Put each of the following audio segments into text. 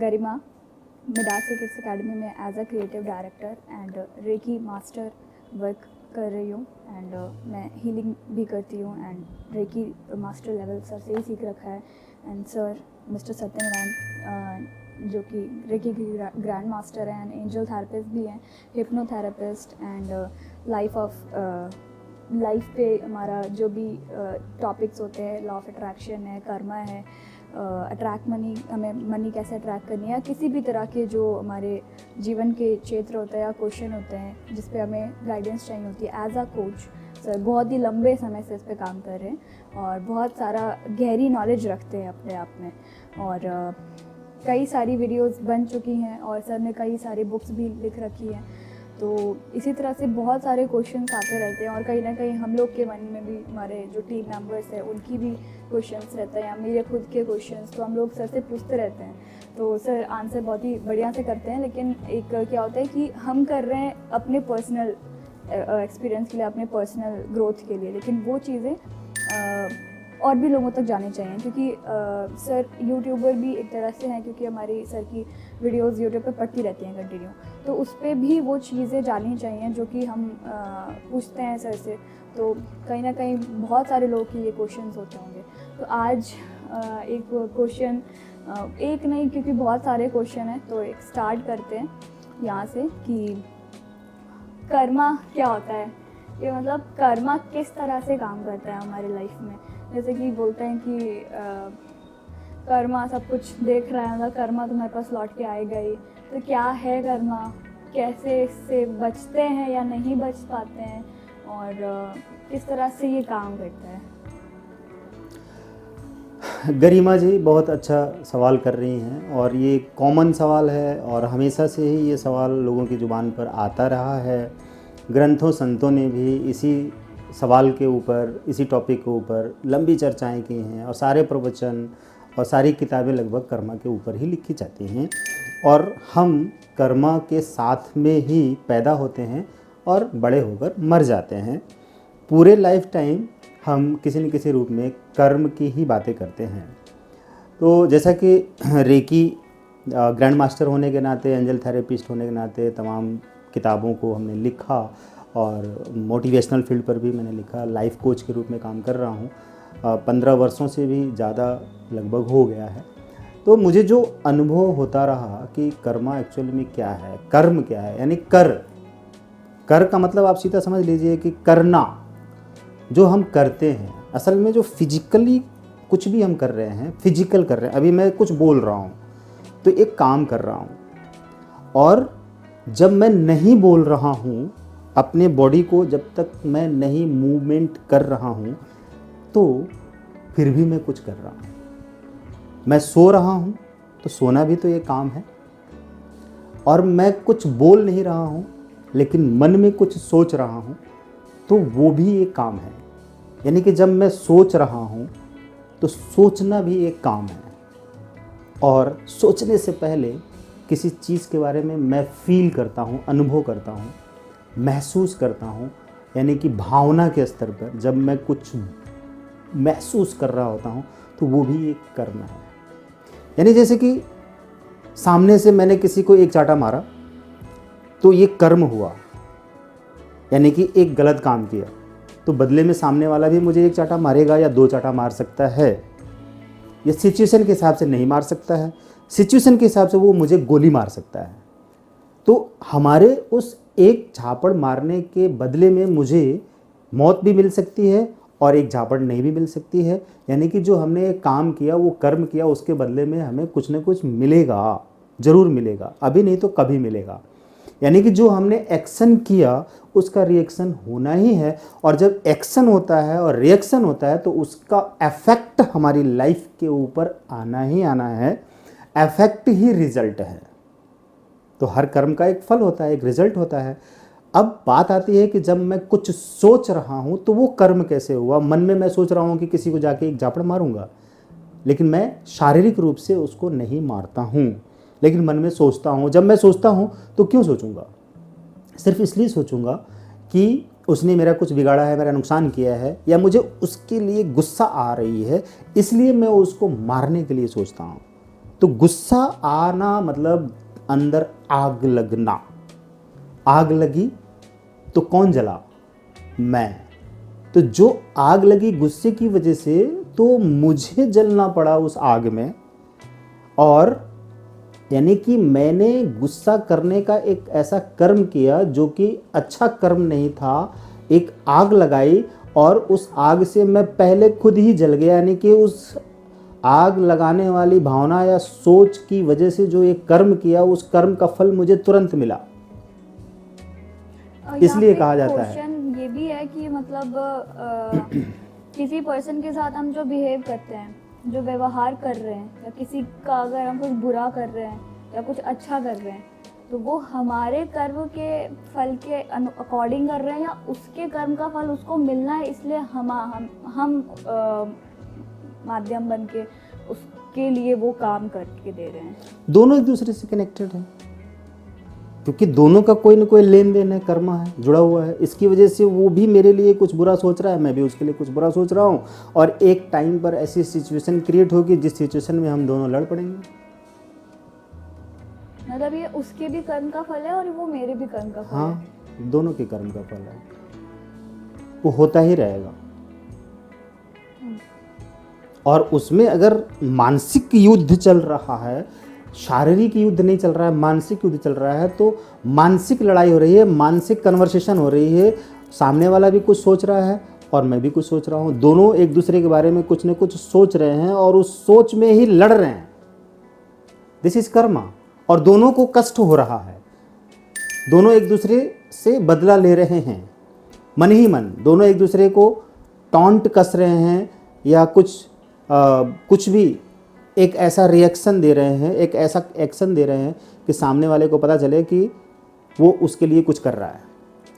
गरिमा Midas kids academy में as a creative director and reiki master work कर रही हूँ एंड मैं हीलिंग भी करती हूँ and reiki master level sir से ही सीख रखा है एंड सर मिस्टर सत्यनारायण जो कि रेकी की ग्रैंड मास्टर हैं एंड एंजल थेरेपिस्ट भी हैं, हिप्नोथेरेपिस्ट एंड लाइफ पे हमारा जो भी टॉपिक्स होते हैं, लॉ ऑफ अट्रैक्शन है, कर्मा है, अट्रैक्ट मनी, हमें मनी कैसे अट्रैक्ट करनी है, किसी भी तरह के जो हमारे जीवन के क्षेत्र होते हैं या क्वेश्चन होते हैं जिस पे हमें गाइडेंस चाहिए होती है। एज अ कोच सर बहुत ही लंबे समय से इस पे काम कर रहे हैं और बहुत सारा गहरी नॉलेज रखते हैं अपने आप में और कई सारी वीडियोस बन चुकी हैं और सर ने कई सारी बुक्स भी लिख रखी हैं। तो इसी तरह से बहुत सारे क्वेश्चंस आते रहते हैं और कहीं ना कहीं हम लोग के मन में भी, हमारे जो टीम मेंबर्स हैं उनकी भी क्वेश्चंस रहते हैं या मेरे खुद के क्वेश्चंस, तो हम लोग सर से पूछते रहते हैं। तो सर आंसर बहुत ही बढ़िया से करते हैं, लेकिन एक क्या होता है कि हम कर रहे हैं अपने पर्सनल एक्सपीरियंस के लिए, अपने पर्सनल ग्रोथ के लिए, लेकिन वो चीज़ें और भी लोगों तक जानी चाहिए क्योंकि सर यूट्यूबर भी एक तरह से हैं क्योंकि हमारी सर की वीडियोस यूट्यूब पे पड़ती रहती हैं कंटिन्यू, तो उस पर भी वो चीज़ें जानी चाहिए जो कि हम पूछते हैं सर से। तो कहीं ना कहीं बहुत सारे लोग के ये क्वेश्चंस होते होंगे। तो आज एक क्वेश्चन, एक नहीं क्योंकि बहुत सारे क्वेश्चन हैं, तो एक स्टार्ट करते हैं यहाँ से कि कर्मा क्या होता है, ये मतलब कर्मा किस तरह से काम करता है हमारी लाइफ में। जैसे कि बोलते हैं कि कर्मा सब कुछ देख रहा है, मतलब कर्मा तुम्हारे पास लौट के आएगा ही। तो क्या है कर्मा, कैसे इससे बचते हैं या नहीं बच पाते हैं और किस तरह से ये काम करता है। गरिमा जी बहुत अच्छा सवाल कर रही हैं और ये कॉमन सवाल है और हमेशा से ही ये सवाल लोगों की ज़ुबान पर आता रहा है। ग्रंथों संतों ने भी इसी सवाल के ऊपर, इसी टॉपिक के ऊपर लंबी चर्चाएं की हैं और सारे प्रवचन और सारी किताबें लगभग कर्मा के ऊपर ही लिखी जाती हैं और हम कर्मा के साथ में ही पैदा होते हैं और बड़े होकर मर जाते हैं। पूरे लाइफ टाइम हम किसी न किसी रूप में कर्म की ही बातें करते हैं। तो जैसा कि रेकी ग्रैंड मास्टर होने के नाते, एंजल थेरेपिस्ट होने के नाते तमाम किताबों को हमने लिखा और मोटिवेशनल फील्ड पर भी मैंने लिखा, लाइफ कोच के रूप में काम कर रहा हूँ। 15 वर्षों से भी ज़्यादा लगभग हो गया है। तो मुझे जो अनुभव होता रहा कि कर्मा एक्चुअली में क्या है, कर्म क्या है, यानी कर का मतलब आप सीधा समझ लीजिए कि करना, जो हम करते हैं। असल में जो फिजिकली कुछ भी हम कर रहे हैं, फिजिकल कर रहे हैं। अभी मैं कुछ बोल रहा हूँ तो एक काम कर रहा हूँ, और जब मैं नहीं बोल रहा हूँ, अपने बॉडी को जब तक मैं नहीं मूवमेंट कर रहा हूँ तो फिर भी मैं कुछ कर रहा हूँ। मैं सो रहा हूँ तो सोना भी तो एक काम है, और मैं कुछ बोल नहीं रहा हूँ लेकिन मन में कुछ सोच रहा हूँ तो वो भी एक काम है। यानी कि जब मैं सोच रहा हूँ तो सोचना भी एक काम है, और सोचने से पहले किसी चीज़ के बारे में मैं फील करता हूँ, अनुभव करता हूँ, महसूस करता हूँ। यानी कि भावना के स्तर पर जब मैं कुछ महसूस कर रहा होता हूँ तो वो भी एक कर्म है। यानी जैसे कि सामने से मैंने किसी को एक चाटा मारा तो ये कर्म हुआ, यानी कि एक गलत काम किया, तो बदले में सामने वाला भी मुझे एक चाटा मारेगा या 2 चाटा मार सकता है, या सिचुएशन के हिसाब से नहीं मार सकता है, सिचुएशन के हिसाब से वो मुझे गोली मार सकता है। तो हमारे उस एक झापड़ मारने के बदले में मुझे मौत भी मिल सकती है और एक झापड़ नहीं भी मिल सकती है। यानी कि जो हमने काम किया, वो कर्म किया, उसके बदले में हमें कुछ न कुछ मिलेगा, ज़रूर मिलेगा, अभी नहीं तो कभी मिलेगा। यानी कि जो हमने एक्शन किया उसका रिएक्शन होना ही है, और जब एक्शन होता है और रिएक्शन होता है तो उसका इफेक्ट हमारी लाइफ के ऊपर आना ही आना है। इफेक्ट ही रिजल्ट है। तो हर कर्म का एक फल होता है, एक रिजल्ट होता है। अब बात आती है कि जब मैं कुछ सोच रहा हूं तो वो कर्म कैसे हुआ। मन में मैं सोच रहा हूं कि किसी को जाके एक झापड़ मारूंगा, लेकिन मैं शारीरिक रूप से उसको नहीं मारता हूं, लेकिन मन में सोचता हूं। जब मैं सोचता हूं तो क्यों सोचूंगा? सिर्फ इसलिए सोचूंगा कि उसने मेरा कुछ बिगाड़ा है, मेरा नुकसान किया है, या मुझे उसके लिए गुस्सा आ रही है, इसलिए मैं उसको मारने के लिए सोचता हूं। तो गुस्सा आना मतलब अंदर आग लगना। आग लगी तो कौन जला? मैं। तो जो आग लगी गुस्से की वजह से, तो मुझे जलना पड़ा उस आग में। और यानी कि मैंने गुस्सा करने का एक ऐसा कर्म किया जो कि अच्छा कर्म नहीं था। एक आग लगाई और उस आग से मैं पहले खुद ही जल गया। यानी कि उस आग लगाने वाली भावना या सोच की वजह से जो एक कर्म किया, उस कर्म का फल मुझे तुरंत मिला। इसलिए कहा जाता है, क्वेश्चन ये भी है कि मतलब किसी पर्सन के साथ हम जो बिहेव करते हैं, जो व्यवहार कर रहे हैं, या किसी का अगर हम कुछ बुरा कर रहे हैं या कुछ अच्छा कर रहे हैं, तो वो हमारे कर्म के फल के अकॉर्डिंग कर रहे हैं या उसके कर्म का फल उसको मिलना है, इसलिए हम माध्यम बन के उसके लिए वो काम करके दे रहे हैं। दोनों एक दूसरे से कनेक्टेड है, क्योंकि दोनों का कोई ना कोई लेन देन है, कर्मा है, जुड़ा हुआ है। इसकी वजह से वो भी मेरे लिए कुछ बुरा सोच रहा है, मैं भी उसके लिए कुछ बुरा सोच रहा हूँ, और एक टाइम पर ऐसी सिचुएशन क्रिएट होगी जिस सिचुएशन में हम दोनों लड़ पड़ेंगे। मतलब ये उसके भी कर्म का फल है और वो मेरे भी कर्म का फल है। हाँ, दोनों के कर्म का फल है, वो होता ही रहेगा। और उसमें अगर मानसिक युद्ध चल रहा है, शारीरिक युद्ध नहीं चल रहा है, मानसिक युद्ध चल रहा है, तो मानसिक लड़ाई हो रही है, मानसिक कन्वर्सेशन हो रही है। सामने वाला भी कुछ सोच रहा है और मैं भी कुछ सोच रहा हूँ, दोनों एक दूसरे के बारे में कुछ न कुछ सोच रहे हैं और उस सोच में ही लड़ रहे हैं। This is Karma. और दोनों को कष्ट हो रहा है, दोनों एक दूसरे से बदला ले रहे हैं, मन ही मन दोनों एक दूसरे को टॉन्ट कस रहे हैं, या कुछ भी एक ऐसा रिएक्शन दे रहे हैं, एक ऐसा एक्शन दे रहे हैं कि सामने वाले को पता चले कि वो उसके लिए कुछ कर रहा है।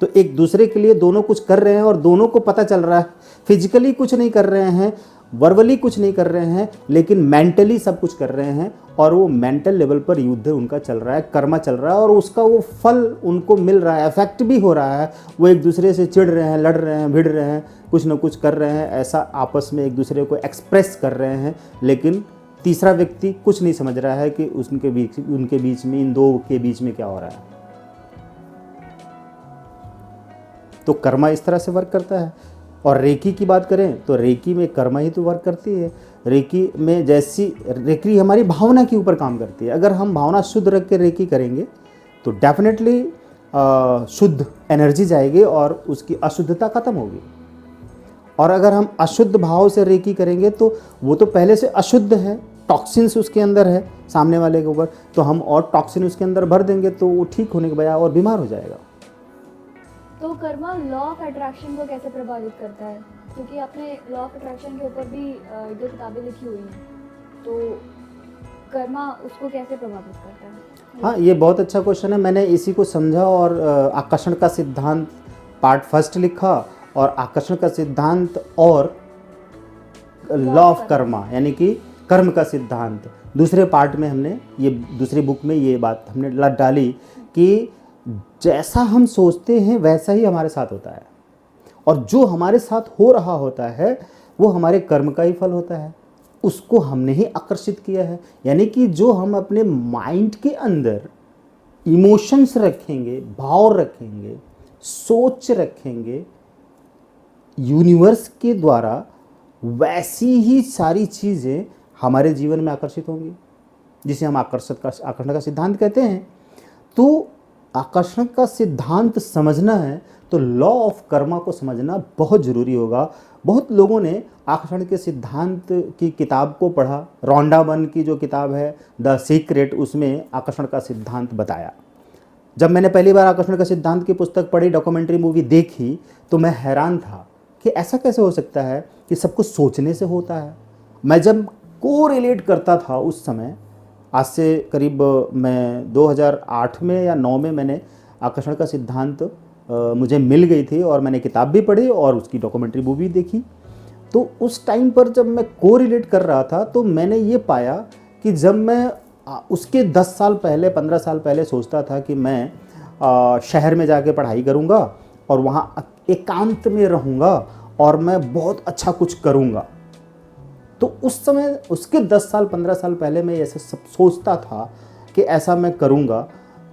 तो एक दूसरे के लिए दोनों कुछ कर रहे हैं और दोनों को पता चल रहा है। फिजिकली कुछ नहीं कर रहे हैं, वर्बली कुछ नहीं कर रहे हैं, लेकिन मेंटली सब कुछ कर रहे हैं, और वो मेंटल लेवल पर युद्ध उनका चल रहा है, कर्मा चल रहा है, और उसका वो फल उनको मिल रहा है, इफेक्ट भी हो रहा है। वो एक दूसरे से चिढ़ रहे हैं, लड़ रहे हैं, भिड़ रहे हैं, कुछ ना कुछ कर रहे हैं, ऐसा आपस में एक दूसरे को एक्सप्रेस कर रहे हैं, लेकिन तीसरा व्यक्ति कुछ नहीं समझ रहा है कि उनके बीच में, इन दो के बीच में क्या हो रहा है। तो कर्मा इस तरह से वर्क करता है। और रेकी की बात करें तो रेकी में कर्मा ही तो वर्क करती है। रेकी में रेकी हमारी भावना के ऊपर काम करती है। अगर हम भावना शुद्ध रख के रेकी करेंगे तो डेफिनेटली शुद्ध एनर्जी जाएगी और उसकी अशुद्धता खत्म होगी। और अगर हम अशुद्ध भाव से रेकी करेंगे तो वो तो पहले से अशुद्ध है, टॉक्सिन्स उसके अंदर है सामने वाले के ऊपर, तो हम और टॉक्सिन उसके अंदर भर देंगे तो वो ठीक होने के बजाय और बीमार हो जाएगा। तो कर्मा लॉ ऑफ अट्रैक्शन को कैसे प्रभावित करता है? क्योंकि आपने लॉ ऑफ अट्रैक्शन के ऊपर भी 2 किताबें लिखी हुई हैं, तो कर्मा उसको कैसे प्रभावित करता है? हाँ, ये बहुत अच्छा क्वेश्चन है। मैंने इसी को समझा और आकर्षण का सिद्धांत पार्ट 1 लिखा, और आकर्षण का सिद्धांत और लॉ ऑफ कर्मा यानी कि कर्म का सिद्धांत दूसरे पार्ट में हमने, ये दूसरी बुक में ये बात हमने डाली कि जैसा हम सोचते हैं वैसा ही हमारे साथ होता है, और जो हमारे साथ हो रहा होता है वो हमारे कर्म का ही फल होता है, उसको हमने ही आकर्षित किया है। यानी कि जो हम अपने माइंड के अंदर इमोशंस रखेंगे, भाव रखेंगे, सोच रखेंगे, यूनिवर्स के द्वारा वैसी ही सारी चीज़ें हमारे जीवन में आकर्षित होंगी, जिसे हम आकर्षण का सिद्धांत कहते हैं। तो आकर्षण का सिद्धांत समझना है तो लॉ ऑफ कर्मा को समझना बहुत ज़रूरी होगा। बहुत लोगों ने आकर्षण के सिद्धांत की किताब को पढ़ा, रोंडा बर्न की जो किताब है द सीक्रेट, उसमें आकर्षण का सिद्धांत बताया। जब मैंने पहली बार आकर्षण का सिद्धांत की पुस्तक पढ़ी, डॉक्यूमेंट्री मूवी देखी, तो मैं हैरान था कि ऐसा कैसे हो सकता है कि सब कुछ सोचने से होता है। मैं जब को रिलेट करता था उस समय, आज से करीब मैं 2008 में या 9 में मैंने आकर्षण का सिद्धांत मुझे मिल गई थी, और मैंने किताब भी पढ़ी और उसकी डॉक्यूमेंट्री मूवी देखी। तो उस टाइम पर जब मैं को रिलेट कर रहा था तो मैंने ये पाया कि जब मैं उसके 10 साल पहले, 15 साल पहले सोचता था कि मैं शहर में जाके पढ़ाई करूँगा और वहाँ एकांत में रहूँगा और मैं बहुत अच्छा कुछ करूँगा, तो उस समय उसके 10 साल 15 साल पहले मैं ऐसा सब सोचता था कि ऐसा मैं करूँगा।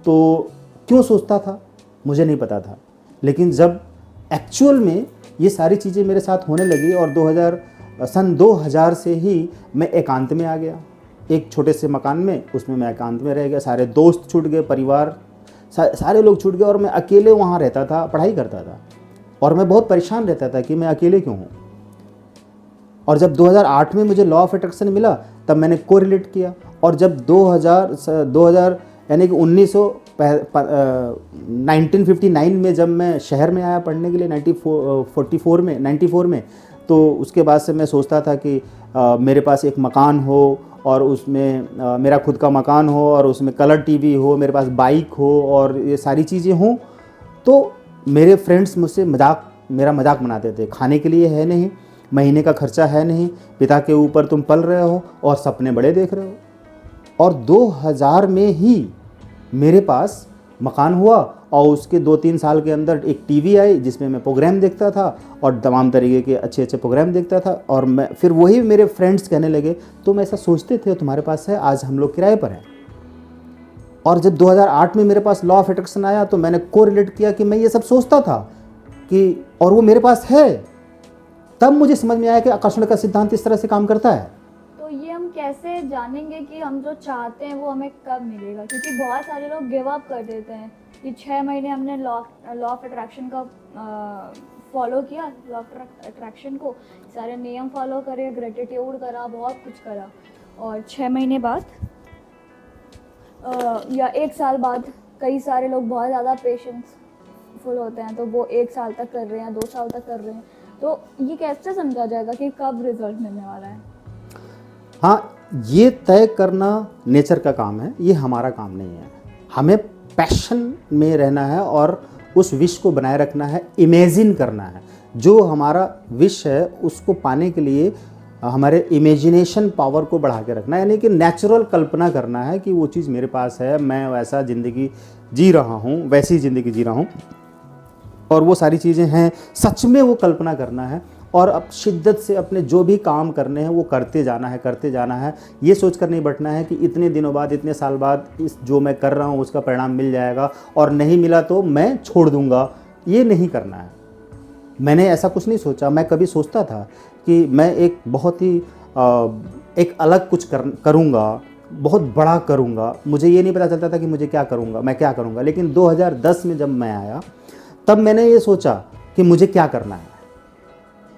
तो क्यों सोचता था मुझे नहीं पता था, लेकिन जब एक्चुअल में ये सारी चीज़ें मेरे साथ होने लगी और सन 2000 से ही मैं एकांत में आ गया, एक छोटे से मकान में, उसमें मैं एकांत में रह गया। सारे दोस्त छूट गए, परिवार सारे लोग छूट गए और मैं अकेले वहाँ रहता था, पढ़ाई करता था और मैं बहुत परेशान रहता था कि मैं अकेले क्यों हूँ। और जब 2008 में मुझे लॉ ऑफ अट्रैक्शन मिला तब मैंने कोरिलेट किया, और जब 2000 यानी कि 1959 में जब मैं शहर में आया पढ़ने के लिए 94 में, तो उसके बाद से मैं सोचता था कि मेरे पास एक मकान हो और उसमें मेरा खुद का मकान हो और उसमें कलर टीवी हो, मेरे पास बाइक हो और ये सारी चीज़ें हों। तो मेरे फ्रेंड्स मुझसे मेरा मजाक बनाते थे, खाने के लिए है नहीं, महीने का खर्चा है नहीं, पिता के ऊपर तुम पल रहे हो और सपने बड़े देख रहे हो। और 2000 में ही मेरे पास मकान हुआ और उसके 2-3 साल के अंदर एक टीवी आई जिसमें मैं प्रोग्राम देखता था और तमाम तरीके के अच्छे अच्छे प्रोग्राम देखता था। और मैं फिर वही मेरे फ्रेंड्स कहने लगे तुम ऐसा सोचते थे, तुम्हारे पास है, आज हम लोग किराए पर हैं। और जब 2008 में मेरे पास लॉ ऑफ अट्रैक्शन आया तो मैंने कोरिलेट किया कि मैं ये सब सोचता था कि और वो मेरे पास है। तब मुझे समझ में आया कि आकर्षण का सिद्धांत इस तरह से काम करता है। तो ये हम कैसे जानेंगे कि हम जो चाहते हैं वो हमें कब मिलेगा? क्योंकि बहुत सारे लोग गिव अप कर देते हैं कि 6 महीने हमने लॉ ऑफ अट्रैक्शन का फॉलो किया, लॉ ऑफ अट्रैक्शन को सारे नियम फॉलो करे, ग्रेटिट्यूड करा, बहुत कुछ करा, और 6 महीने बाद या 1 साल बाद कई सारे लोग बहुत ज़्यादा पेशेंसफुल होते हैं तो वो 1 साल तक कर रहे हैं, 2 साल तक कर रहे हैं। तो ये कैसे समझा जाएगा कि कब रिजल्ट मिलने वाला है? हाँ, ये तय करना नेचर का काम है, ये हमारा काम नहीं है। हमें पैशन में रहना है और उस विश को बनाए रखना है, इमेजिन करना है। जो हमारा विश है उसको पाने के लिए हमारे इमेजिनेशन पावर को बढ़ा के रखना है, यानी कि नेचुरल कल्पना करना है कि वो चीज़ मेरे पास है, मैं वैसा ज़िंदगी जी रहा हूँ, वैसी ज़िंदगी जी रहा हूँ और वो सारी चीज़ें हैं, सच में वो कल्पना करना है। और अब शिद्दत से अपने जो भी काम करने हैं वो करते जाना है। ये सोच कर नहीं बैठना है कि इतने दिनों बाद, इतने साल बाद इस जो मैं कर रहा हूँ उसका परिणाम मिल जाएगा और नहीं मिला तो मैं छोड़ दूँगा। ये नहीं करना है। मैंने ऐसा कुछ नहीं सोचा। मैं कभी सोचता था कि मैं एक बहुत ही एक अलग कुछ करूँगा, बहुत बड़ा करूँगा। मुझे ये नहीं पता चलता था कि मुझे क्या करूँगा, मैं क्या करूँगा। लेकिन 2010 में जब मैं आया तब मैंने ये सोचा कि मुझे क्या करना है।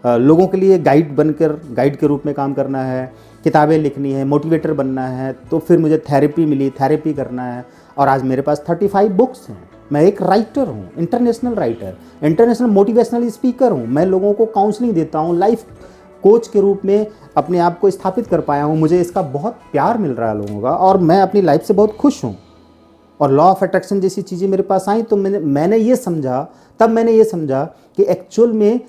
लोगों के लिए गाइड के रूप में काम करना है, किताबें लिखनी है, मोटिवेटर बनना है। तो फिर मुझे थेरेपी मिली, थेरेपी करना है और आज मेरे पास 35 बुक्स हैं। मैं एक राइटर हूँ, international writer, international motivational speaker हूँ। मैं लोगों को काउंसलिंग देता हूँ, लाइफ कोच के रूप में अपने आप को स्थापित कर पाया हूँ। मुझे इसका बहुत प्यार मिल रहा है लोगों का और मैं अपनी लाइफ से बहुत खुश हूँ। और लॉ ऑफ अट्रैक्शन जैसी चीज़ें मेरे पास आई तो मैंने ये समझा कि एक्चुअल में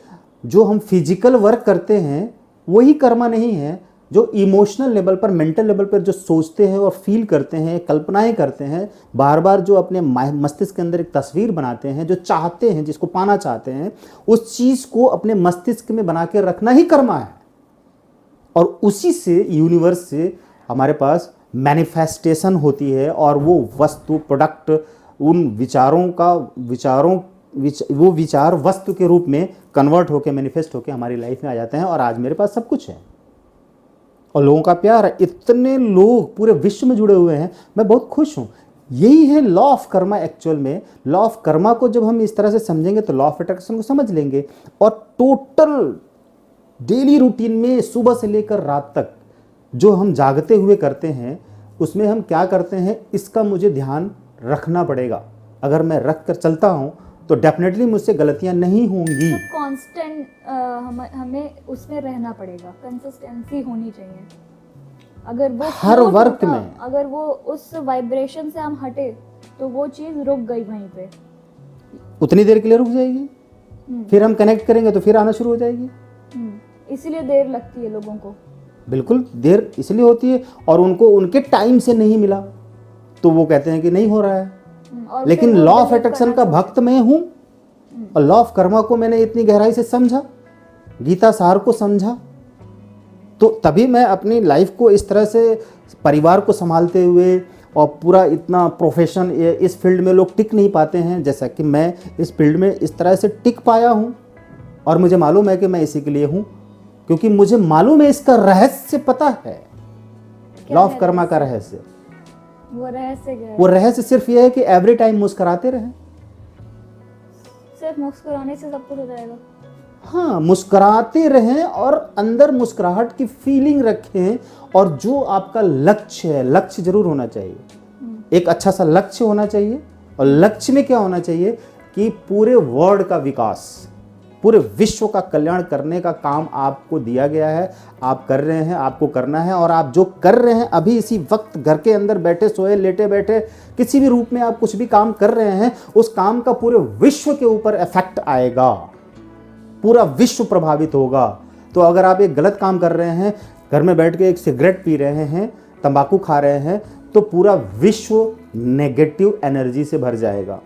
जो हम फिजिकल वर्क करते हैं वही कर्मा नहीं है। जो इमोशनल लेवल पर, मेंटल लेवल पर जो सोचते हैं और फील करते हैं, कल्पनाएं करते हैं, बार बार जो अपने मस्तिष्क के अंदर एक तस्वीर बनाते हैं, जो चाहते हैं, जिसको पाना चाहते हैं, उस चीज़ को अपने मस्तिष्क में बना के रखना ही कर्मा है। और उसी से, यूनिवर्स से हमारे पास मैनिफेस्टेशन होती है और वो वस्तु, प्रोडक्ट, उन वो विचार वस्तु के रूप में कन्वर्ट होकर, मैनिफेस्ट होकर हमारी लाइफ में आ जाते हैं। और आज मेरे पास सब कुछ है और लोगों का प्यार है। इतने लोग पूरे विश्व में जुड़े हुए हैं, मैं बहुत खुश हूँ। यही है लॉ ऑफ कर्मा। एक्चुअल में लॉ ऑफ कर्मा को जब हम इस तरह से समझेंगे तो लॉ ऑफ अट्रैक्शन को समझ लेंगे। और टोटल डेली रूटीन में सुबह से लेकर रात तक जो हम जागते हुए करते हैं उसमें हम क्या करते हैं, इसका मुझे ध्यान रखना पड़ेगा। अगर मैं रख कर चलता हूँ तो डेफिनेटली मुझसे गलतियां नहीं होंगी। तो कांस्टेंट हमें उसमें रहना पड़ेगा, कंसिस्टेंसी होनी चाहिए। अगर वो हर वर्क में, अगर वो उस वाइब्रेशन से हम हटे तो वो चीज़ रुक गई वहीं पे, उतनी देर के लिए रुक जाएगी, फिर हम कनेक्ट करेंगे तो फिर आना शुरू हो जाएगी। इसीलिए देर लगती है लोगों को। बिल्कुल, देर इसलिए होती है और उनको उनके टाइम से नहीं मिला तो वो कहते हैं कि नहीं हो रहा है। लेकिन लॉ ऑफ अट्रैक्शन का भक्त मैं हूं और लॉ ऑफ कर्मा को मैंने इतनी गहराई से समझा, गीता सार को समझा, तो तभी मैं अपनी लाइफ को इस तरह से परिवार को संभालते हुए और पूरा इतना प्रोफेशन, इस फील्ड में लोग टिक नहीं पाते हैं जैसा कि मैं इस फील्ड में इस तरह से टिक पाया हूँ। और मुझे मालूम है कि मैं इसी के लिए हूँ, क्योंकि मुझे मालूम है, इसका रहस्य पता है, लॉ ऑफ कर्मा का रहस्य। वो रहस्य क्या है? वो रहस्य सिर्फ ये है कि एवरी टाइम मुस्कुराते रहें। सिर्फ मुस्कुराने से सब कुछ हो जाएगा? हाँ, मुस्कुराते रहें और अंदर मुस्कुराहट की फीलिंग रखें। और जो आपका लक्ष्य है, लक्ष्य जरूर होना चाहिए, एक अच्छा सा लक्ष्य होना चाहिए। और लक्ष्य में क्या होना चाहिए कि पूरे वर्ल्ड का विकास, पूरे विश्व का कल्याण करने का काम आपको दिया गया है, आप कर रहे हैं, आपको करना है। और आप जो कर रहे हैं अभी इसी वक्त घर के अंदर बैठे, सोए, लेटे बैठे, किसी भी रूप में आप कुछ भी काम कर रहे हैं, उस काम का पूरे विश्व के ऊपर इफेक्ट आएगा, पूरा विश्व प्रभावित होगा। तो अगर आप एक गलत काम कर रहे हैं, घर में बैठ के एक सिगरेट पी रहे हैं, तंबाकू खा रहे हैं, तो पूरा विश्व नेगेटिव एनर्जी से भर जाएगा।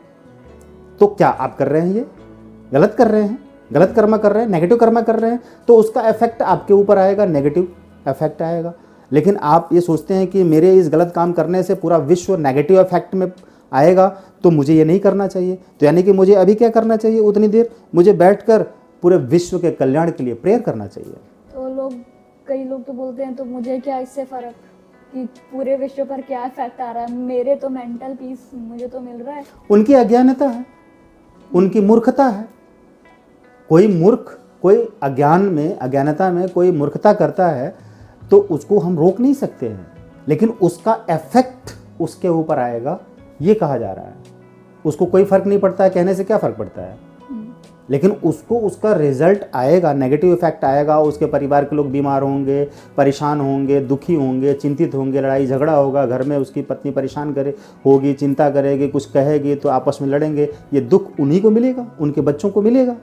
तो क्या आप कर रहे हैं? ये गलत कर रहे हैं, गलत कर्म कर रहे हैं, नेगेटिव कर्म कर रहे हैं, तो उसका इफेक्ट आपके ऊपर आएगा, नेगेटिव इफेक्ट आएगा। लेकिन आप ये सोचते हैं कि मेरे इस गलत काम करने से पूरा विश्व नेगेटिव इफेक्ट में आएगा, तो मुझे ये नहीं करना चाहिए। तो यानी कि मुझे अभी क्या करना चाहिए? उतनी देर मुझे बैठकर पूरे विश्व के कल्याण के लिए प्रेयर करना चाहिए। तो कई लोग तो बोलते हैं, तो मुझे क्या इससे फर्क कि पूरे विश्व पर क्या इफेक्ट आ रहा है, मेरे तो मेंटल पीस मुझे तो मिल रहा है। उनकी अज्ञानता है, उनकी मूर्खता है। कोई मूर्ख, कोई अज्ञानता में कोई मूर्खता करता है तो उसको हम रोक नहीं सकते हैं, लेकिन उसका इफेक्ट उसके ऊपर आएगा, ये कहा जा रहा है। उसको कोई फर्क नहीं पड़ता है, कहने से क्या फर्क पड़ता है, लेकिन उसको उसका रिजल्ट आएगा, नेगेटिव इफेक्ट आएगा। उसके परिवार के लोग बीमार होंगे, परेशान होंगे, दुखी होंगे, चिंतित होंगे, लड़ाई झगड़ा होगा, घर में उसकी पत्नी परेशान होगी, चिंता करेगी, कुछ कहेगी तो आपस में लड़ेंगे। ये दुख उन्हीं को मिलेगा, उनके बच्चों को मिलेगा।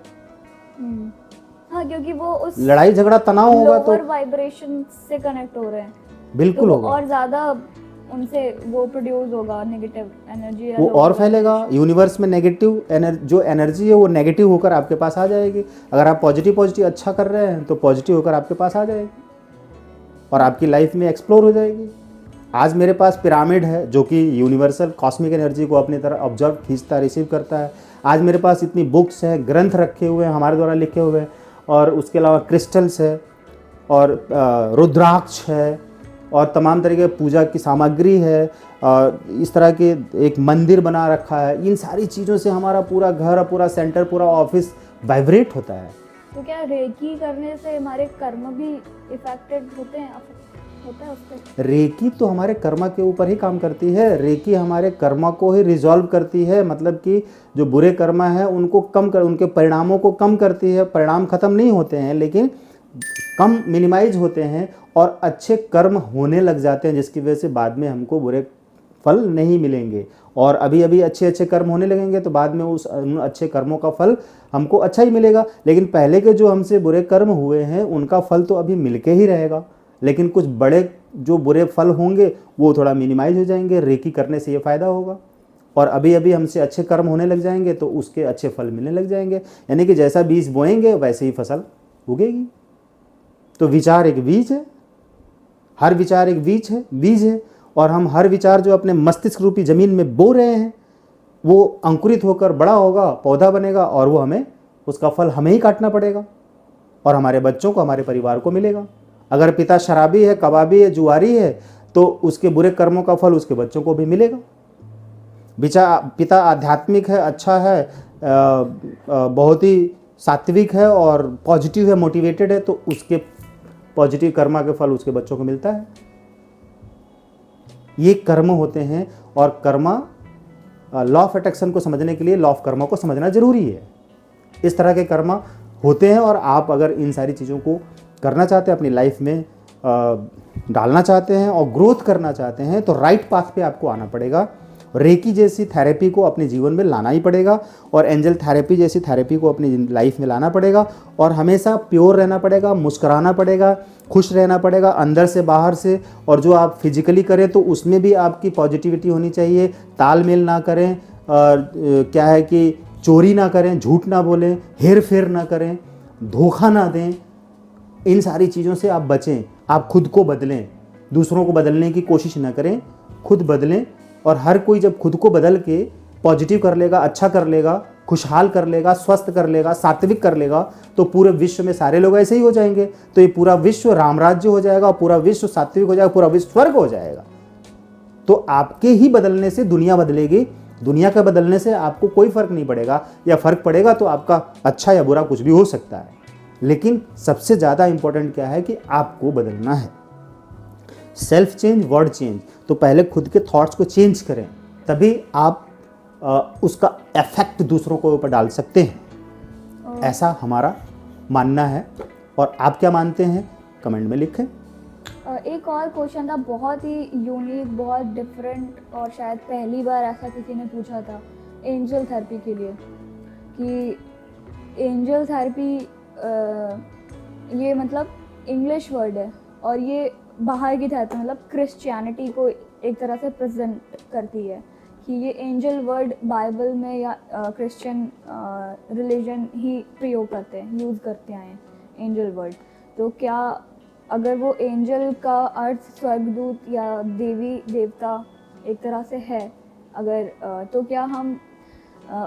हाँ, क्योंकि वो उस लड़ाई झगड़ा तनाव होगा तो वाइब्रेशन से कनेक्ट हो रहे हैं, बिल्कुल तो होगा, और ज्यादा उनसे वो प्रोड्यूस होगा, नेगेटिव एनर्जी वो और फैलेगा। यूनिवर्स में नेगेटिव जो एनर्जी है वो नेगेटिव होकर आपके पास आ जाएगी। अगर आप पॉजिटिव अच्छा कर रहे हैं तो पॉजिटिव होकर आपके पास आ जाएगी और आपकी लाइफ में एक्सप्लोर हो जाएगी। आज मेरे पास पिरामिड है जो कि यूनिवर्सल कॉस्मिक एनर्जी को अपनी तरह ऑब्जर्व, खींचता, रिसीव करता है। आज मेरे पास इतनी बुक्स हैं, ग्रंथ रखे हुए हैं हमारे द्वारा लिखे हुए हैं, और उसके अलावा क्रिस्टल्स है और रुद्राक्ष है और तमाम तरीके की पूजा की सामग्री है, और इस तरह के एक मंदिर बना रखा है। इन सारी चीज़ों से हमारा पूरा घर, पूरा सेंटर, पूरा ऑफिस वाइब्रेट होता है। तो क्या रेकी करने से हमारे कर्म भी इफेक्टेड होते हैं, होता है उससे? रेकी तो हमारे कर्मा के ऊपर ही काम करती है। रेकी हमारे कर्मा को ही रिजॉल्व करती है, मतलब कि जो बुरे कर्मा है उनको उनके परिणामों को कम करती है। परिणाम खत्म नहीं होते हैं, लेकिन कम मिनिमाइज होते हैं और अच्छे कर्म होने लग जाते हैं, जिसकी वजह से बाद में हमको बुरे फल नहीं मिलेंगे। और अभी अभी अच्छे कर्म होने लगेंगे तो बाद में उन अच्छे कर्मों का फल हमको अच्छा ही मिलेगा। लेकिन पहले के जो हमसे बुरे कर्म हुए हैं उनका फल तो अभी मिलके ही रहेगा, लेकिन कुछ बड़े जो बुरे फल होंगे वो थोड़ा मिनिमाइज हो जाएंगे। रेकी करने से ये फ़ायदा होगा। और अभी अभी हमसे अच्छे कर्म होने लग जाएंगे तो उसके अच्छे फल मिलने लग जाएंगे। यानी कि जैसा बीज बोएंगे वैसे ही फसल उगेगी। तो विचार एक बीज है, हर विचार एक बीज है, और हम हर विचार जो अपने मस्तिष्क रूपी ज़मीन में बो रहे हैं वो अंकुरित होकर बड़ा होगा, पौधा बनेगा, और वो उसका फल हमें ही काटना पड़ेगा और हमारे बच्चों को, हमारे परिवार को मिलेगा। अगर पिता शराबी है, कबाबी है, जुआरी है, तो उसके बुरे कर्मों का फल उसके बच्चों को भी मिलेगा। पिता आध्यात्मिक है, अच्छा है, बहुत ही सात्विक है और पॉजिटिव है, मोटिवेटेड है, तो उसके पॉजिटिव कर्मा के फल उसके बच्चों को मिलता है। ये कर्म होते हैं, और कर्मा, लॉ ऑफ अट्रैक्शन को समझने के लिए लॉ ऑफ कर्मा को समझना जरूरी है। इस तरह के कर्मा होते हैं, और आप अगर इन सारी चीज़ों को करना चाहते हैं, अपनी लाइफ में डालना चाहते हैं और ग्रोथ करना चाहते हैं, तो राइट पाथ पे आपको आना पड़ेगा। रेकी जैसी थेरेपी को अपने जीवन में लाना ही पड़ेगा, और एंजल थेरेपी जैसी थेरेपी को अपनी लाइफ में लाना पड़ेगा, और हमेशा प्योर रहना पड़ेगा, मुस्कुराना पड़ेगा, खुश रहना पड़ेगा अंदर से बाहर से। और जो आप फिजिकली करें तो उसमें भी आपकी पॉजिटिविटी होनी चाहिए। तालमेल ना करें, और क्या है कि चोरी ना करें, झूठ ना बोलें, हेर फेर ना करें, धोखा ना दें। इन सारी चीज़ों से आप बचें। आप खुद को बदलें, दूसरों को बदलने की कोशिश न करें, खुद बदलें। और हर कोई जब खुद को बदल के पॉजिटिव कर लेगा, अच्छा कर लेगा, खुशहाल कर लेगा, स्वस्थ कर लेगा, सात्विक कर लेगा, तो पूरे विश्व में सारे लोग ऐसे ही हो जाएंगे। तो ये पूरा विश्व राम राज्य हो जाएगा, पूरा विश्व सात्विक हो जाएगा, पूरा विश्व स्वर्ग हो जाएगा। तो आपके ही बदलने से दुनिया बदलेगी। दुनिया का बदलने से आपको कोई फर्क नहीं पड़ेगा, या फर्क पड़ेगा तो आपका अच्छा या बुरा कुछ भी हो सकता है। लेकिन सबसे ज़्यादा इंपॉर्टेंट क्या है कि आपको बदलना है। Self change, word change. तो पहले खुद के थॉट्स को चेंज करें, तभी आप उसका इफेक्ट दूसरों के ऊपर डाल सकते हैं। ऐसा हमारा मानना है। और आप क्या मानते हैं कमेंट में लिखें। एक और क्वेश्चन था, बहुत ही यूनिक, बहुत डिफरेंट, और शायद पहली बार ऐसा किसी ने पूछा था एंजल थेरेपी के लिए, कि एंजल थेरेपी ये मतलब इंग्लिश वर्ड है, और ये बाहर की थेरेपी मतलब क्रिश्चियनिटी को एक तरह से प्रेजेंट करती है, कि ये एंजल वर्ड बाइबल में या क्रिश्चियन रिलीजन ही प्रयोग करते हैं, यूज़ करते हैं एंजल वर्ड। तो क्या अगर वो एंजल का अर्थ स्वर्गदूत या देवी देवता एक तरह से है, अगर तो क्या हम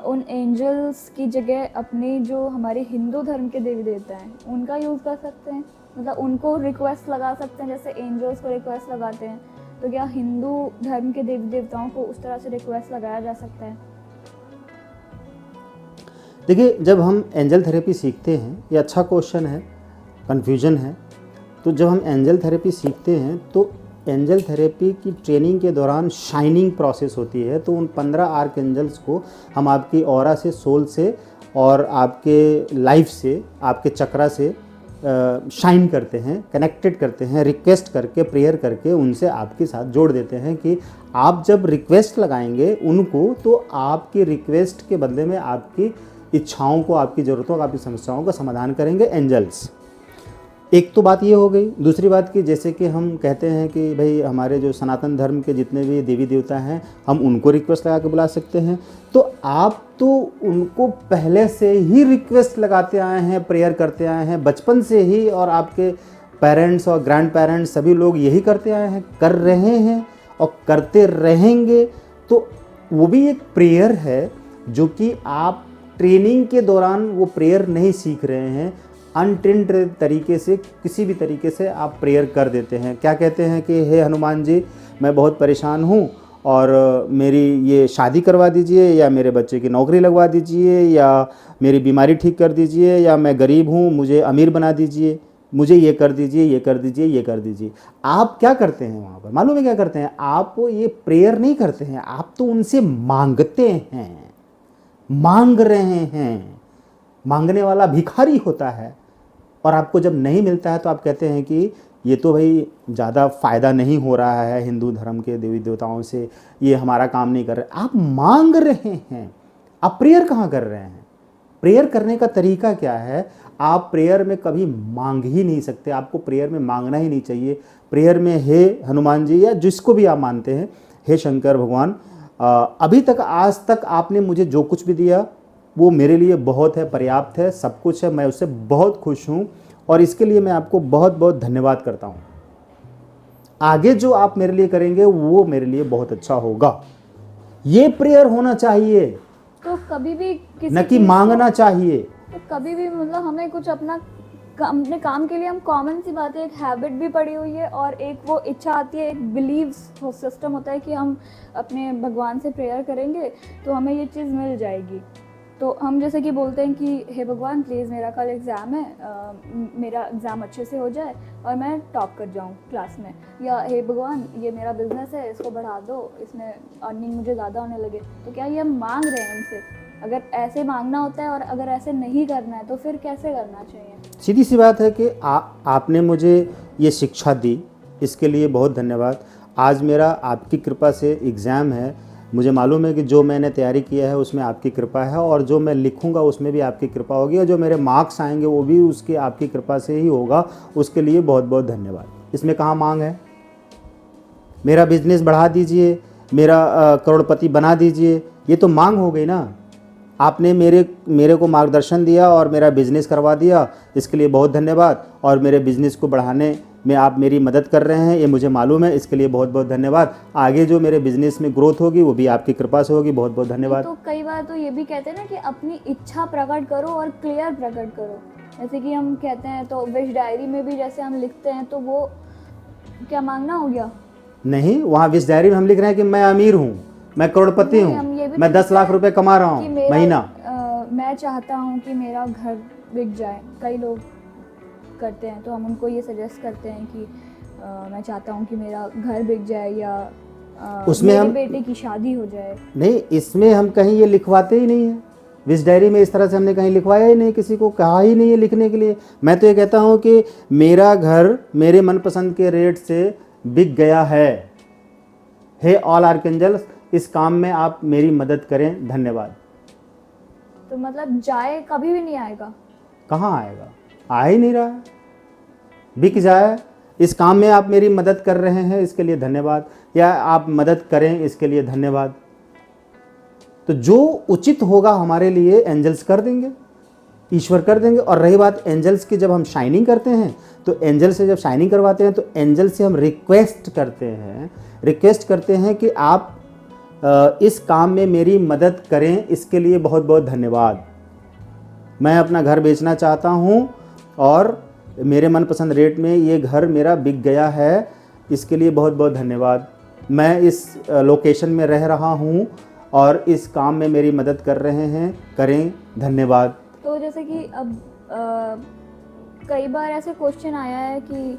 उन एंजल्स की जगह अपने जो हमारे हिंदू धर्म के देवी देवता हैं उनका यूज़ कर सकते हैं? मतलब उनको रिक्वेस्ट लगा सकते हैं जैसे एंजल्स को रिक्वेस्ट लगाते हैं, तो क्या हिंदू धर्म के देवी देवताओं को उस तरह से रिक्वेस्ट लगाया जा सकता है? देखिए, जब हम एंजल थेरेपी सीखते हैं, ये अच्छा क्वेश्चन है, कन्फ्यूजन है। तो जब हम एंजल थेरेपी सीखते हैं तो एंजल थेरेपी की ट्रेनिंग के दौरान शाइनिंग प्रोसेस होती है। तो उन 15 आर्क एंजल्स को हम आपकी ऑरा से, सोल से और आपके लाइफ से, आपके चक्रा से शाइन करते हैं, कनेक्टेड करते हैं, रिक्वेस्ट करके, प्रेयर करके उनसे आपके साथ जोड़ देते हैं कि आप जब रिक्वेस्ट लगाएंगे उनको, तो आपकी रिक्वेस्ट के बदले में आपकी इच्छाओं को, आपकी ज़रूरतों को, आपकी समस्याओं का समाधान करेंगे एंजल्स। एक तो बात ये हो गई। दूसरी बात कि जैसे कि हम कहते हैं कि भाई हमारे जो सनातन धर्म के जितने भी देवी देवता हैं हम उनको रिक्वेस्ट लगा के बुला सकते हैं। तो आप तो उनको पहले से ही रिक्वेस्ट लगाते आए हैं, प्रेयर करते आए हैं बचपन से ही, और आपके पेरेंट्स और ग्रैंड पेरेंट्स सभी लोग यही करते आए हैं, कर रहे हैं और करते रहेंगे। तो वो भी एक प्रेयर है जो कि आप ट्रेनिंग के दौरान वो प्रेयर नहीं सीख रहे हैं, अनट्रेंड तरीके से, किसी भी तरीके से आप प्रेयर कर देते हैं। क्या कहते हैं कि हे हनुमान जी, मैं बहुत परेशान हूँ और मेरी ये शादी करवा दीजिए, या मेरे बच्चे की नौकरी लगवा दीजिए, या मेरी बीमारी ठीक कर दीजिए, या मैं गरीब हूँ मुझे अमीर बना दीजिए, मुझे ये कर दीजिए, ये कर दीजिए, ये कर दीजिए। आप क्या करते हैं वहाँ पर? मालूम है क्या करते हैं? आप ये प्रेयर नहीं करते हैं, आप तो उनसे मांगते हैं, मांग रहे हैं। मांगने वाला भिखारी होता है। और आपको जब नहीं मिलता है तो आप कहते हैं कि ये तो भाई ज़्यादा फ़ायदा नहीं हो रहा है हिंदू धर्म के देवी देवताओं से, ये हमारा काम नहीं कर रहे। आप मांग रहे हैं, आप प्रेयर कहाँ कर रहे हैं? प्रेयर करने का तरीका क्या है? आप प्रेयर में कभी मांग ही नहीं सकते, आपको प्रेयर में मांगना ही नहीं चाहिए। प्रेयर में हे हनुमान जी, या जिसको भी आप मानते हैं, हे शंकर भगवान, अभी तक आज तक आपने मुझे जो कुछ भी दिया वो मेरे लिए बहुत है, पर्याप्त है, सब कुछ है, मैं उससे बहुत खुश हूँ और इसके लिए मैं आपको बहुत बहुत धन्यवाद करता हूँ। आगे जो आप मेरे लिए करेंगे वो मेरे लिए बहुत अच्छा होगा। ये प्रेयर होना चाहिए, तो कभी भी किसी न कि मांगना चाहिए। तो कभी भी मतलब हमें कुछ अपने काम के लिए, हम कॉमन सी बात है, एक हैबिट भी पड़ी हुई है और एक वो इच्छा आती है, एक बिलीव सिस्टम होता है कि हम अपने भगवान से प्रेयर करेंगे तो हमें ये चीज़ मिल जाएगी। तो हम जैसे कि बोलते हैं कि हे भगवान प्लीज़ मेरा कल एग्ज़ाम है, मेरा एग्ज़ाम अच्छे से हो जाए और मैं टॉप कर जाऊँ क्लास में, या हे भगवान ये मेरा बिज़नेस है इसको बढ़ा दो, इसमें अर्निंग मुझे ज़्यादा होने लगे। तो क्या ये हम मांग रहे हैं उनसे? अगर ऐसे मांगना होता है और अगर ऐसे नहीं करना है तो फिर कैसे करना चाहिए? सीधी सी बात है कि आपने मुझे ये शिक्षा दी, इसके लिए बहुत धन्यवाद। आज मेरा आपकी कृपा से एग्ज़ाम है, मुझे मालूम है कि जो मैंने तैयारी किया है उसमें आपकी कृपा है और जो मैं लिखूंगा उसमें भी आपकी कृपा होगी और जो मेरे मार्क्स आएंगे वो भी उसकी आपकी कृपा से ही होगा। उसके लिए बहुत बहुत धन्यवाद। इसमें कहाँ मांग है? मेरा बिजनेस बढ़ा दीजिए, मेरा करोड़पति बना दीजिए, ये तो मांग हो गई ना। आपने मेरे को मार्गदर्शन दिया और मेरा बिज़नेस करवा दिया, इसके लिए बहुत धन्यवाद। और मेरे बिज़नेस को बढ़ाने में आप मेरी मदद कर रहे हैं, ये मुझे मालूम है, इसके लिए बहुत बहुत धन्यवाद। आगे जो मेरे बिजनेस में ग्रोथ होगी वो भी आपकी कृपा से होगी। बहुत बहुत धन्यवाद। तो कई बार तो ये भी कहते हैं ना कि अपनी इच्छा प्रकट करो और क्लियर प्रकट करो। जैसे कि हम कहते हैं तो विश डायरी में भी जैसे हम लिखते हैं तो वो क्या मांगना हो गया? नहीं, वहाँ विश डायरी में हम लिख रहे हैं कि मैं अमीर हूँ, मैं करोड़पति नहीं, हम ये हूँ, भी मैं तो 10 लाख लिखते रुपए कमा रहा कि हूँ मेरा महीना। मैं चाहता हूँ कि मेरा घर बिक जाए। कई लोग करते हैं तो हम उनको ये सजेस्ट करते हैं कि मैं चाहता हूँ कि मेरा घर बिक जाए या उसमें मेरे हम बेटे की शादी हो जाए। नहीं, इसमें हम कहीं ये लिखवाते ही नहीं है। विश डायरी में इस तरह से हमने कहीं लिखवाया ही नहीं, किसी को कहा ही नहीं है लिखने के लिए। मैं तो ये कहता हूँ कि मेरा घर मेरे मनपसंद के रेट से बिक गया है। हे ऑल आर्कएंजल्स, इस काम में आप मेरी मदद करें, धन्यवाद। तो मतलब जाए कभी भी नहीं आएगा? कहाँ आएगा? आ ही नहीं रहा है, बिक जाए। इस काम में आप मेरी मदद कर रहे हैं, इसके लिए धन्यवाद, या आप मदद करें इसके लिए धन्यवाद। तो जो उचित होगा हमारे लिए एंजल्स कर देंगे, ईश्वर कर देंगे। और रही बात एंजल्स की, जब हम शाइनिंग करते हैं तो एंजल से जब शाइनिंग करवाते हैं तो एंजल से हम रिक्वेस्ट करते हैं कि आप इस काम में मेरी मदद करें, इसके लिए बहुत बहुत धन्यवाद। मैं अपना घर बेचना चाहता हूँ और मेरे मनपसंद रेट में ये घर मेरा बिक गया है, इसके लिए बहुत बहुत धन्यवाद। मैं इस लोकेशन में रह रहा हूँ और इस काम में मेरी मदद कर रहे हैं, करें, धन्यवाद। तो जैसे कि अब कई बार ऐसे क्वेश्चन आया है कि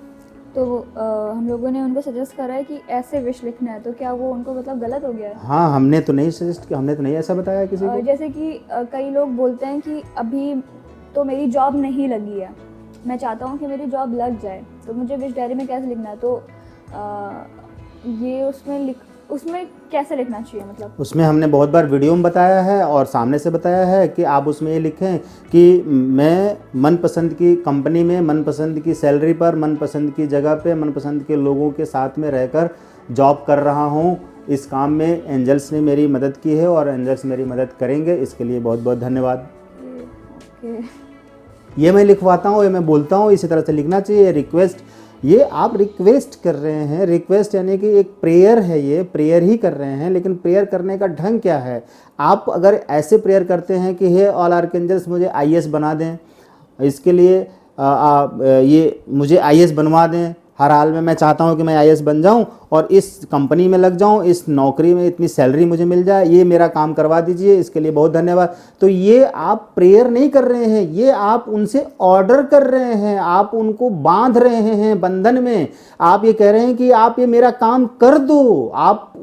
तो हम लोगों ने उनको सजेस्ट करा है कि ऐसे विश लिखना है, तो क्या वो उनको मतलब गलत हो गया है? हाँ, हमने तो नहीं सजेस्ट किया, हमने तो नहीं ऐसा बताया किसी को। जैसे कि कई लोग बोलते हैं कि अभी तो मेरी जॉब नहीं लगी है, मैं चाहता हूँ कि मेरी जॉब लग जाए, तो मुझे विश डायरी में कैसे लिखना है? तो ये उसमें कैसे लिखना चाहिए? मतलब उसमें हमने बहुत बार वीडियो में बताया है और सामने से बताया है कि आप उसमें ये लिखें कि मैं मनपसंद की कंपनी में, मनपसंद की सैलरी पर, मनपसंद की जगह पे, मनपसंद के लोगों के साथ में रहकर जॉब कर रहा हूँ। इस काम में एंजल्स ने मेरी मदद की है और एंजल्स मेरी मदद करेंगे, इसके लिए बहुत बहुत धन्यवाद। ये मैं लिखवाता हूँ, ये मैं बोलता हूँ, इसी तरह से लिखना चाहिए। रिक्वेस्ट, ये आप रिक्वेस्ट कर रहे हैं, रिक्वेस्ट यानी कि एक प्रेयर है, ये प्रेयर ही कर रहे हैं। लेकिन प्रेयर करने का ढंग क्या है? आप अगर ऐसे प्रेयर करते हैं कि हे ऑल आर्कएंजल्स मुझे आईएएस बना दें, इसके लिए ये मुझे आईएएस बनवा दें, हर हाल में मैं चाहता हूं कि मैं आईएएस बन जाऊं और इस कंपनी में लग जाऊं, इस नौकरी में इतनी सैलरी मुझे मिल जाए, ये मेरा काम करवा दीजिए, इसके लिए बहुत धन्यवाद। तो ये आप प्रेयर नहीं कर रहे हैं, ये आप उनसे ऑर्डर कर रहे हैं, आप उनको बांध रहे हैं बंधन में। आप ये कह रहे हैं कि आप ये मेरा काम कर दो। आप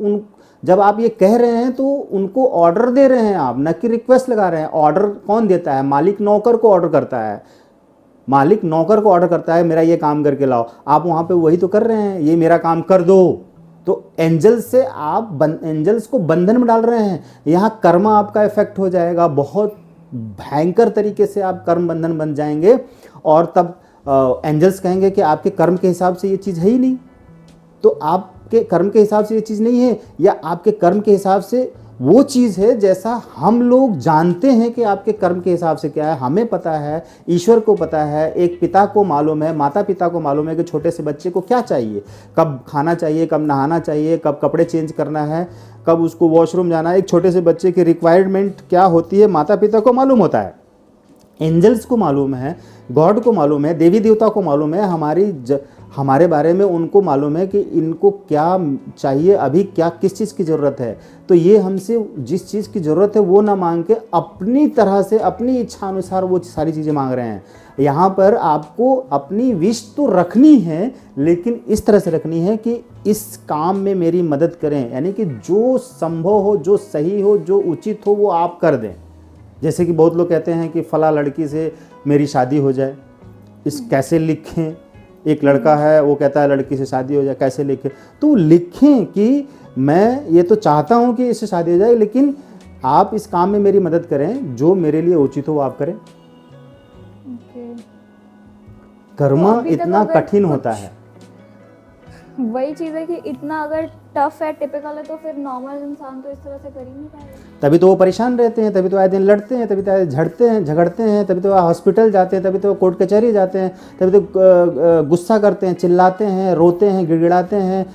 जब आप ये कह रहे हैं तो उनको ऑर्डर दे रहे हैं आप, न कि रिक्वेस्ट लगा रहे हैं। ऑर्डर कौन देता है? मालिक नौकर को ऑर्डर करता है, मालिक नौकर को ऑर्डर करता है मेरा ये काम करके लाओ। आप वहाँ पे वही तो कर रहे हैं, ये मेरा काम कर दो। तो एंजल्स से आप एंजल्स को बंधन में डाल रहे हैं। यहाँ कर्म आपका इफेक्ट हो जाएगा, बहुत भयंकर तरीके से आप कर्म बंधन बन जाएंगे। और तब एंजल्स कहेंगे कि आपके कर्म के हिसाब से ये चीज़ है ही नहीं। तो आपके कर्म के हिसाब से ये चीज़ नहीं है, या आपके कर्म के हिसाब से वो चीज़ है जैसा हम लोग जानते हैं कि आपके कर्म के हिसाब से क्या है। हमें पता है, ईश्वर को पता है, एक पिता को मालूम है, माता पिता को मालूम है कि छोटे से बच्चे को क्या चाहिए, कब खाना चाहिए, कब नहाना चाहिए, कब कपड़े चेंज करना है, कब उसको वॉशरूम जाना है। एक छोटे से बच्चे की रिक्वायरमेंट क्या होती है माता पिता को मालूम होता है, एंजल्स को मालूम है, गॉड को मालूम है, देवी देवता को मालूम है, हमारे बारे में उनको मालूम है कि इनको क्या चाहिए, अभी क्या किस चीज़ की ज़रूरत है। तो ये हमसे जिस चीज़ की ज़रूरत है वो ना मांग के अपनी तरह से, अपनी इच्छा अनुसार वो सारी चीज़ें मांग रहे हैं। यहाँ पर आपको अपनी विश तो रखनी है, लेकिन इस तरह से रखनी है कि इस काम में मेरी मदद करें, यानी कि जो संभव हो, जो सही हो, जो उचित हो वो आप कर दें। जैसे कि बहुत लोग कहते हैं कि फ़ला लड़की से मेरी शादी हो जाए, इस कैसे लिखें? एक लड़का है वो कहता है लड़की से शादी हो जाए, कैसे लिखें? तो लिखें कि मैं ये तो चाहता हूँ कि इससे शादी हो जाए, लेकिन आप इस काम में मेरी मदद करें, जो मेरे लिए उचित हो वो आप करें। कर्म तो इतना कठिन होता है। वही चीज़ है कि इतना अगर टफ है, टिपिकल है, तो फिर नॉर्मल इंसान तो इस तरह से कर ही नहीं पाएगा। तभी तो वो परेशान रहते हैं, तभी तो आए दिन लड़ते हैं, तभी तो आए झगड़ते हैं, तभी तो हॉस्पिटल जाते हैं, तभी तो कोर्ट कचहरी जाते हैं, तभी तो गुस्सा करते हैं, चिल्लाते हैं, रोते हैं, गिड़गिड़ाते हैं,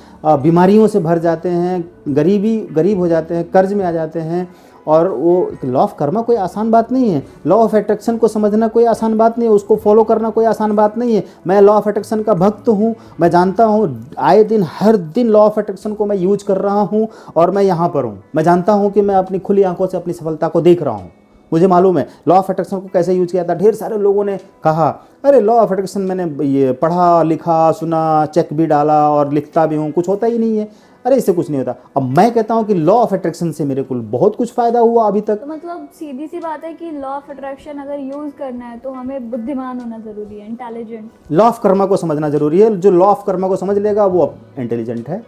बीमारियों से भर जाते हैं, गरीब हो जाते हैं, कर्ज में आ जाते हैं। और वो लॉ ऑफ कर्मा कोई आसान बात नहीं है। लॉ ऑफ अट्रैक्शन को समझना कोई आसान बात नहीं है, उसको फॉलो करना कोई आसान बात नहीं है। मैं लॉ ऑफ अट्रैक्शन का भक्त हूँ, मैं जानता हूँ, आए दिन हर दिन लॉ ऑफ अट्रैक्शन को मैं यूज कर रहा हूँ और मैं यहाँ पर हूँ। मैं जानता हूँ कि मैं अपनी खुली आंखों से अपनी सफलता को देख रहा हूँ। मुझे मालूम है लॉ ऑफ अट्रैक्शन को कैसे यूज किया था। ढेर सारे लोगों ने कहा अरे लॉ ऑफ अट्रैक्शन मैंने ये पढ़ा लिखा सुना, चेक भी डाला और लिखता भी हूँ, कुछ होता ही नहीं है। अरे इससे कुछ नहीं होता। अब मैं कहता हूँ कि लॉ ऑफ अट्रैक्शन से मेरे को बहुत कुछ फ़ायदा हुआ अभी तक। तो मतलब सीधी सी बात है कि लॉ ऑफ अट्रैक्शन अगर यूज़ करना है तो हमें बुद्धिमान होना ज़रूरी है, इंटेलिजेंट। लॉ ऑफ कर्मा को समझना जरूरी है। जो लॉ ऑफ कर्मा को समझ लेगा वो इंटेलिजेंट है।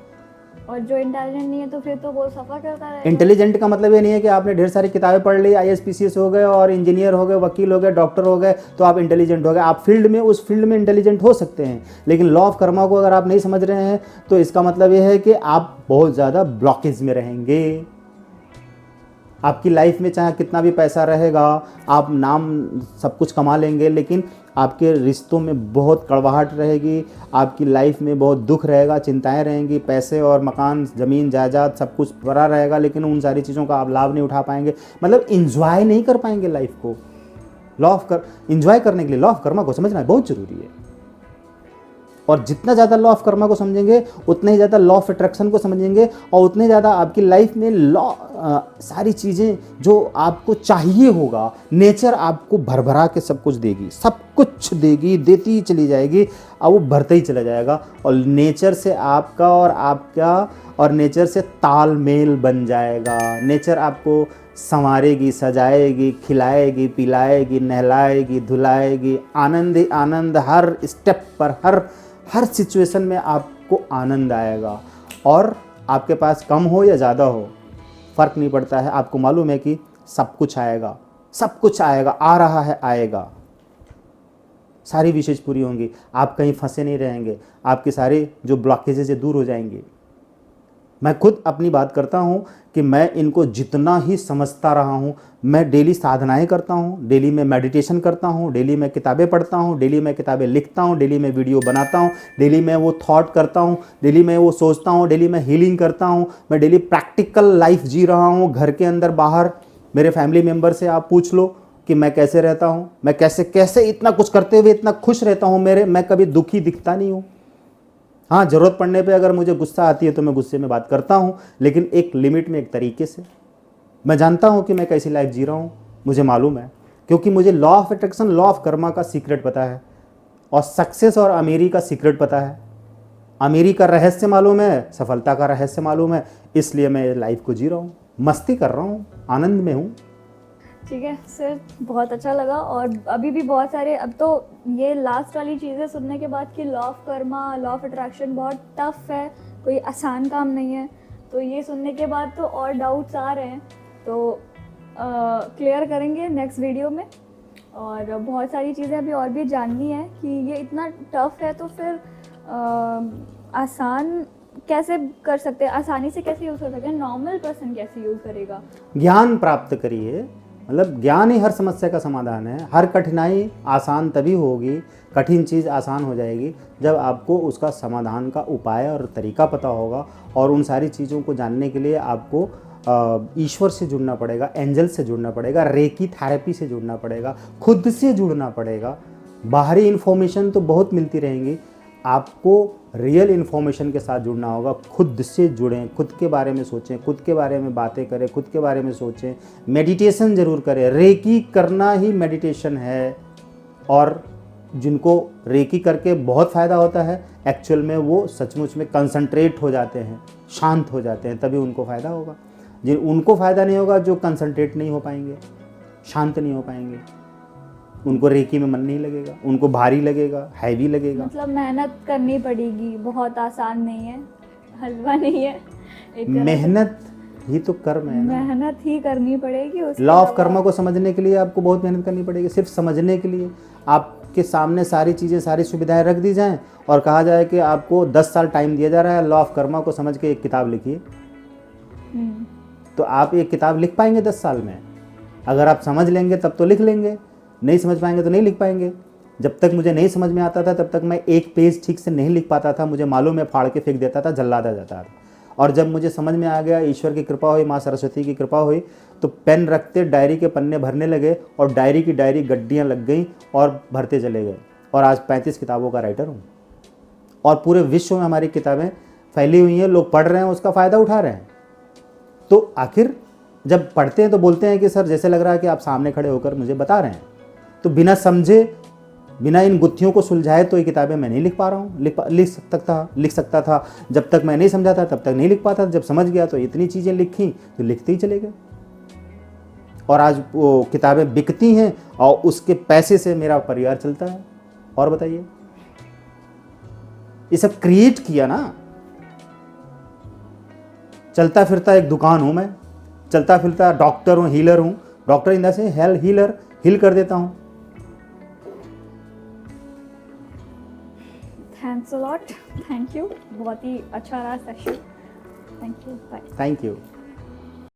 और जो इंटेलिजेंट नहीं है तो फिर तो वो सफ़र करता रहेगा। इंटेलिजेंट का मतलब ये नहीं है कि आपने ढेर सारी किताबें पढ़ ली, IAS PCS हो गए और इंजीनियर हो गए, वकील हो गए, डॉक्टर हो गए तो आप इंटेलिजेंट हो गए। आप उस फील्ड में इंटेलिजेंट हो सकते हैं, लेकिन लॉ ऑफ कर्मा को अगर आप नहीं समझ रहे हैं तो इसका मतलब ये है कि आप बहुत ज़्यादा ब्लॉकेज में रहेंगे। आपकी लाइफ में चाहे कितना भी पैसा रहेगा, आप नाम सब कुछ कमा लेंगे, लेकिन आपके रिश्तों में बहुत कड़वाहट रहेगी, आपकी लाइफ में बहुत दुख रहेगा, चिंताएं रहेंगी, पैसे और मकान ज़मीन जायदाद सब कुछ भरा रहेगा, लेकिन उन सारी चीज़ों का आप लाभ नहीं उठा पाएंगे। मतलब इंजॉय नहीं कर पाएंगे लाइफ को। इंजॉय करने के लिए लॉ ऑफ कर्मा को समझना बहुत ज़रूरी है। और जितना ज़्यादा लॉ ऑफ कर्मा को समझेंगे उतना ही ज़्यादा लॉ ऑफ अट्रैक्शन को समझेंगे और उतने ज़्यादा आपकी लाइफ में सारी चीज़ें जो आपको चाहिए होगा, नेचर आपको भरभरा के सब कुछ देगी, सब कुछ देगी, देती ही चली जाएगी और वो भरता ही चला जाएगा। और नेचर से आपका और नेचर से तालमेल बन जाएगा। नेचर आपको संवारेगी, सजाएगी, खिलाएगी, पिलाएगी, नहलाएगी, धुलाएगी। आनंद ही आनंद, हर स्टेप पर, हर सिचुएशन में आपको आनंद आएगा। और आपके पास कम हो या ज़्यादा हो फ़र्क नहीं पड़ता है। आपको मालूम है कि सब कुछ आएगा, सब कुछ आएगा, आ रहा है, आएगा। सारी विशेष पूरी होंगी, आप कहीं फंसे नहीं रहेंगे, आपके सारे जो ब्लॉकेजेस है दूर हो जाएंगे। मैं खुद अपनी बात करता हूँ कि मैं इनको जितना ही समझता रहा हूँ, मैं डेली साधनाएं करता हूँ, डेली मैं मेडिटेशन करता हूँ, डेली मैं किताबें पढ़ता हूँ, डेली मैं किताबें लिखता हूँ, डेली मैं वीडियो बनाता हूँ, डेली मैं वो थॉट करता हूँ, डेली मैं वो सोचता हूँ, डेली मैं हीलिंग करता हूँ, मैं डेली प्रैक्टिकल लाइफ जी रहा हूँ, घर के अंदर बाहर। मेरे फैमिली मेम्बर से आप पूछ लो कि मैं कैसे रहता हूँ, मैं कैसे इतना कुछ करते हुए इतना खुश रहता हूँ। मैं कभी दुखी दिखता नहीं हूँ। हाँ, ज़रूरत पड़ने पे अगर मुझे गुस्सा आती है तो मैं गुस्से में बात करता हूँ, लेकिन एक लिमिट में, एक तरीके से। मैं जानता हूँ कि मैं कैसी लाइफ जी रहा हूँ, मुझे मालूम है, क्योंकि मुझे law of attraction, law of Karma का सीक्रेट पता है और सक्सेस और अमीरी का सीक्रेट पता है। अमीरी का रहस्य मालूम है, सफलता का रहस्य मालूम है, इसलिए मैं लाइफ को जी रहा हूँ, मस्ती कर रहा हूँ, आनंद में हूँ। ठीक है सर, बहुत अच्छा लगा। और अभी भी बहुत सारे, अब तो ये लास्ट वाली चीज़ें सुनने के बाद कि law of Karma, law of attraction बहुत टफ है, कोई आसान काम नहीं है, तो ये सुनने के बाद तो और डाउट्स आ रहे हैं, तो क्लियर करेंगे नेक्स्ट वीडियो में। और बहुत सारी चीज़ें अभी और भी जाननी है कि ये इतना टफ है तो फिर आसान कैसे कर सकते हैं, आसानी से कैसे यूज़ कर सकते हैं, नॉर्मल पर्सन कैसे यूज़ करेगा। ज्ञान प्राप्त करिए, मतलब ज्ञान ही हर समस्या का समाधान है। हर कठिनाई आसान तभी होगी, कठिन चीज़ आसान हो जाएगी जब आपको उसका समाधान का उपाय और तरीका पता होगा। और उन सारी चीज़ों को जानने के लिए आपको ईश्वर से जुड़ना पड़ेगा, एंजल से जुड़ना पड़ेगा, रेकी थेरेपी से जुड़ना पड़ेगा, खुद से जुड़ना पड़ेगा। बाहरी इन्फॉर्मेशन तो बहुत मिलती रहेंगी, आपको रियल इन्फॉर्मेशन के साथ जुड़ना होगा। खुद से जुड़ें, खुद के बारे में सोचें, खुद के बारे में बातें करें, खुद के बारे में सोचें, मेडिटेशन ज़रूर करें। रेकी करना ही मेडिटेशन है। और जिनको रेकी करके बहुत फ़ायदा होता है, एक्चुअल में वो सचमुच में कंसंट्रेट हो जाते हैं, शांत हो जाते हैं, तभी उनको फ़ायदा होगा। जिन उनको फ़ायदा नहीं होगा जो कंसंट्रेट नहीं हो पाएंगे, शांत नहीं हो पाएंगे, उनको रेकी में मन नहीं लगेगा, उनको भारी लगेगा, हैवी लगेगा। मतलब मेहनत करनी पड़ेगी, बहुत आसान नहीं है, हलवा नहीं है। मेहनत ही तो कर्म है, मेहनत ही करनी पड़ेगी। लॉ ऑफ कर्मा को समझने के लिए आपको बहुत मेहनत करनी पड़ेगी। सिर्फ समझने के लिए आप आपके सामने सारी चीज़ें, सारी सुविधाएं रख दी जाएं और कहा जाए कि आपको 10 साल टाइम दिया जा रहा है, लॉ ऑफ कर्मा को समझ के एक किताब लिखिए, तो आप एक किताब लिख पाएंगे 10 साल में? अगर आप समझ लेंगे तब तो लिख लेंगे, नहीं समझ पाएंगे तो नहीं लिख पाएंगे। जब तक मुझे नहीं समझ में आता था तब तक मैं एक पेज ठीक से नहीं लिख पाता था, मुझे मालूम है फाड़ के फेंक देता था, जल्लादा जाता था। और जब मुझे समझ में आ गया, ईश्वर की कृपा हुई, माँ सरस्वती की कृपा हुई, तो पेन रखते डायरी के पन्ने भरने लगे और डायरी की डायरी गड्डियाँ लग गई और भरते चले गए। और आज 35 किताबों का राइटर हूँ और पूरे विश्व में हमारी किताबें फैली हुई हैं, लोग पढ़ रहे हैं, उसका फ़ायदा उठा रहे हैं। तो आखिर जब पढ़ते हैं तो बोलते हैं कि सर जैसे लग रहा है कि आप सामने खड़े होकर मुझे बता रहे हैं। तो बिना समझे, बिना इन गुत्थियों को सुलझाए तो ये किताबें मैं नहीं लिख पा रहा हूँ। लिख सकता था। जब तक मैं नहीं समझा था तब तक नहीं लिख पाता था। जब समझ गया तो इतनी चीज़ें लिखी तो लिखते ही चले गए। और आज वो किताबें बिकती हैं और उसके पैसे से मेरा परिवार चलता है। और बताइए, ये सब क्रिएट किया ना। चलता फिरता एक दुकान हूँ मैं, चलता फिरता डॉक्टर हूँ, हीलर हूँ। Doctor in the sense healer, heal कर देता हूँ। Thanks a lot, thank you. बहुत ही अच्छा रहा session. Thank you, bye. Thank you.